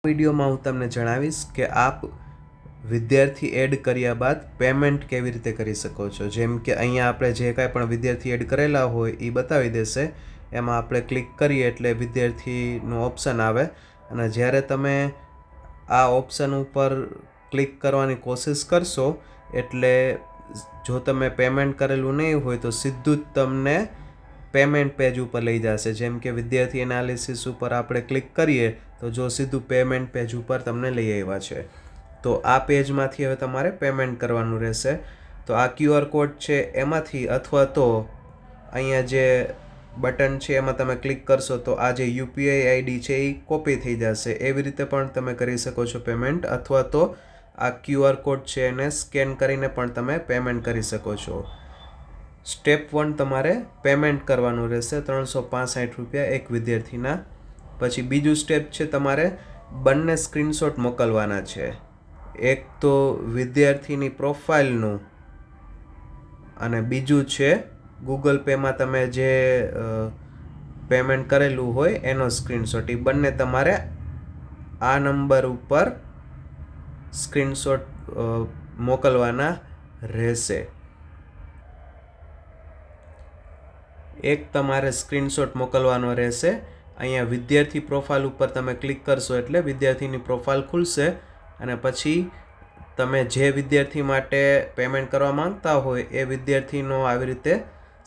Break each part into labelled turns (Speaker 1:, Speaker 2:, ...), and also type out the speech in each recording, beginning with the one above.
Speaker 1: વિડીયોમાં હું તમને જણાવીશ કે આપ વિદ્યાર્થી એડ કર્યા બાદ પેમેન્ટ કેવી રીતે કરી શકો છો। જેમ કે અહીંયા આપણે જે કાંઈ પણ વિદ્યાર્થી એડ કરેલા હોય એ બતાવી દેશે, એમાં આપણે ક્લિક કરીએ એટલે વિદ્યાર્થીનું ઓપ્શન આવે અને જ્યારે તમે આ ઓપ્શન ઉપર ક્લિક કરવાની કોશિશ કરશો એટલે જો તમે પેમેન્ટ કરેલું નહીં હોય તો સીધું જ તમને પેમેન્ટ પેજ ઉપર લઈ જશે। જેમ કે વિદ્યાર્થી એનાલિસિસ ઉપર આપણે ક્લિક કરીએ તો જો સીધું પેમેન્ટ પેજ ઉપર તમને લઈ આવ્યા છે। તો આ પેજમાંથી હવે તમારે પેમેન્ટ કરવાનું રહેશે। તો આ QR કોડ છે એમાંથી અથવા તો અહીંયા જે બટન છે એમાં તમે ક્લિક કરશો તો આ જે UPI ID છે એ કોપી થઈ જશે। એવી રીતે પણ તમે કરી શકો છો પેમેન્ટ, અથવા તો આ QR કોડ છે એને સ્કેન કરીને પણ તમે પેમેન્ટ કરી શકો છો। સ્ટેપ 1 તમારે પેમેન્ટ કરવાનું રહેશે, 365 રૂપિયા એક વિદ્યાર્થીના। પછી બીજું સ્ટેપ છે તમારે બંને સ્ક્રીનશોટ મોકલવાના છે, એક તો વિદ્યાર્થીની પ્રોફાઇલનું અને બીજું છે ગૂગલ પેમાં તમે જે પેમેન્ટ કરેલું હોય એનો સ્ક્રીનશોટ। એ બંને તમારે આ નંબર ઉપર સ્ક્રીનશોટ મોકલવાના રહેશે। એક તમારે સ્ક્રીનશોટ મોકલવાનો રહેશે। અહીંયા વિદ્યાર્થી પ્રોફાઇલ ઉપર તમે ક્લિક કરશો એટલે વિદ્યાર્થીની પ્રોફાઇલ ખુલશે અને પછી તમે જે વિદ્યાર્થી માટે પેમેન્ટ કરવા માંગતા હોય એ વિદ્યાર્થીનો આવી રીતે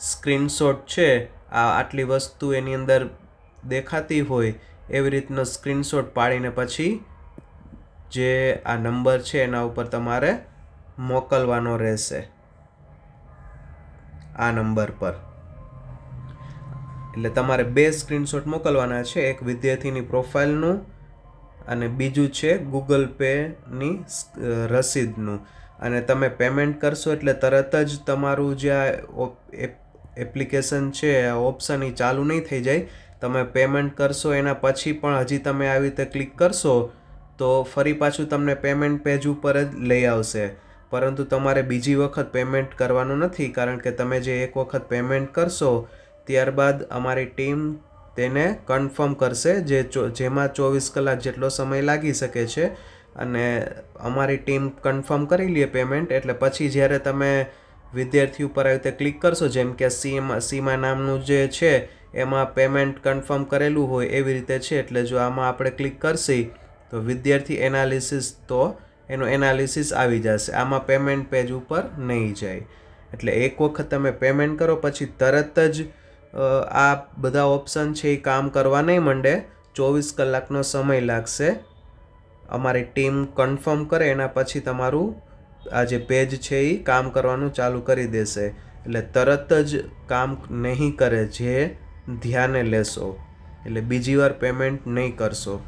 Speaker 1: સ્ક્રીનશોટ છે, આટલી વસ્તુ એની અંદર દેખાતી હોય એવી રીતનો સ્ક્રીનશોટ પાડીને પછી જે આ નંબર છે એના ઉપર તમારે મોકલવાનો રહેશે, આ નંબર પર। એટલે તમારે બે સ્ક્રીનશોટ મોકલવાના છે, એક વિદ્યાર્થીની પ્રોફાઇલનું અને બીજું છે ગૂગલ પેની રસીદનું। અને તમે પેમેન્ટ કરશો એટલે તરત જ તમારું જે આ એપ્લિકેશન છે, આ ઓપ્શન એ ચાલુ નહીં થઈ જાય। તમે પેમેન્ટ કરશો એના પછી પણ હજી તમે આવી રીતે ક્લિક કરશો તો ફરી પાછું તમને પેમેન્ટ પેજ ઉપર જ લઈ આવશે, પરંતુ તમારે બીજી વખત પેમેન્ટ કરવાનું નથી, કારણ કે તમે જે એક વખત પેમેન્ટ કરશો ત્યારબાદ અમારી ટીમ તેને કન્ફર્મ કરશે, જેમાં 24 કલાક જેટલો સમય લાગી શકે છે। અને અમારી ટીમ કન્ફર્મ કરી લે પેમેન્ટ એટલે પછી જ્યારે તમે વિદ્યાર્થી ઉપર આવી રીતે ક્લિક કરશો, જેમ કે સીમા નામનું જે છે એમાં પેમેન્ટ કન્ફર્મ કરેલું હોય એવી રીતે છે, એટલે જો આમાં આપણે ક્લિક કરશી તો વિદ્યાર્થી એનાલિસિસ, તો એનું એનાલિસિસ આવી જશે, આમાં પેમેન્ટ પેજ ઉપર નહીં જાય। એટલે એક વખત તમે પેમેન્ટ કરો પછી તરત જ આ બધા ઓપ્શન છે એ કામ કરવા નહીં માંડે, 24 કલાકનો સમય લાગશે। અમારી ટીમ કન્ફર્મ કરે એના પછી તમારું આ જે પેજ છે એ કામ કરવાનું ચાલુ કરી દેશે। એટલે તરત જ કામ નહીં કરે, જે ધ્યાને લેશો, એટલે બીજી વાર પેમેન્ટ નહીં કરશો।